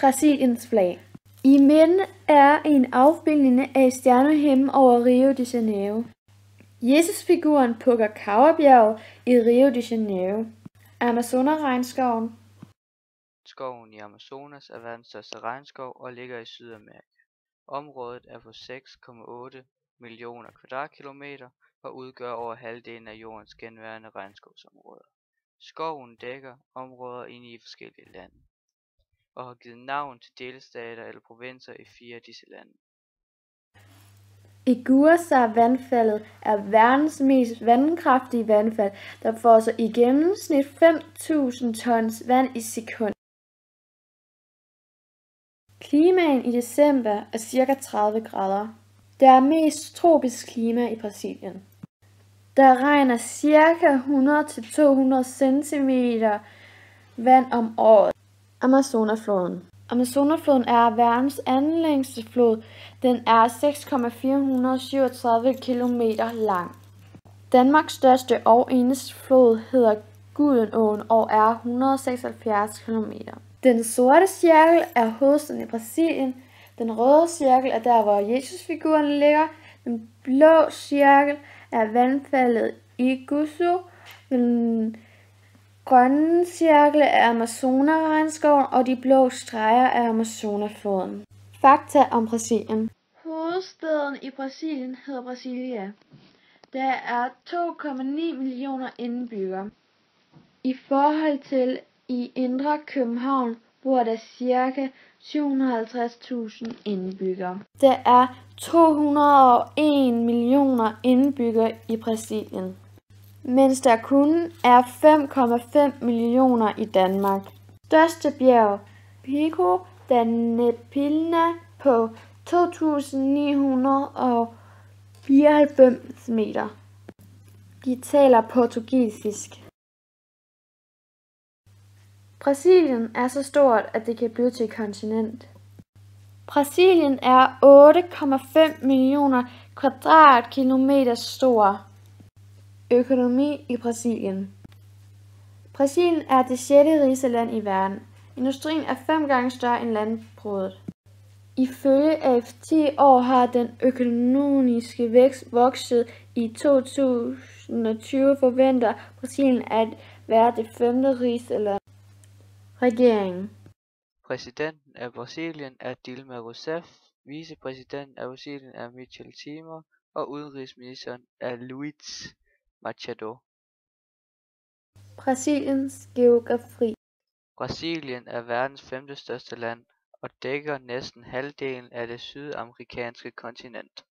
Brasiliens flag. I midten er en afbildning af stjernehimmel over Rio de Janeiro. Jesusfiguren på Kakaobjerget i Rio de Janeiro. Amazonerregnskoven. Skoven i Amazonas er verdens største regnskov og ligger i Sydamerika. Området er på 6,8 millioner kvadratkilometer og udgør over halvdelen af jordens genværende regnskovsområder. Skoven dækker områder i 9 forskellige lande og har givet navn til delstater eller provinser i 4 af disse lande. Iguaçu-vandfaldet er verdens mest vandkraftige vandfald, der fosser i gennemsnit 5.000 tons vand i sekundet. Klimaet i december er ca. 30 grader. Der er mest tropisk klima i Brasilien. Der regner ca. 100-200 cm vand om året. Amazonafloden. Amazonafloden er verdens anden længste flod. Den er 6,437 km lang. Danmarks største og eneste flod hedder Gudenåen og er 176 km. Den sorte cirkel er hovedstaden i Brasilien. Den røde cirkel er der, hvor Jesusfiguren ligger. Den blå cirkel er vandfaldet Iguaçu. Den grønne cirkel er Amazonerregnskoven, og de blå streger er Amazonafloden. Fakta om Brasilien. Hovedstaden i Brasilien hedder Brasilia. Der er 2,9 millioner indbyggere. I forhold til i indre København bor der ca. 750.000 indbyggere. Der er 201 millioner indbyggere i Brasilien, mens der kun er 5,5 millioner i Danmark. Største bjerg, Pico da Neblina på 2.994 meter. De taler portugisisk. Brasilien er så stort, at det kan blive til et kontinent. Brasilien er 8,5 millioner kvadratkilometer stor. Økonomi i Brasilien. Brasilien er det 6. rigeste land i verden. Industrien er 5 gange større end landbruget. Ifølge AFT år har den økonomiske vækst vokset. I 2020 forventer Brasilien at være det 5. rigeste land. Regeringen. Præsidenten af Brasilien er Dilma Rousseff, vicepræsidenten af Brasilien er Michel Temer og udenrigsministeren er Luiz Machado. Brasiliens geografi. Brasilien er verdens 5. største land og dækker næsten halvdelen af det sydamerikanske kontinent.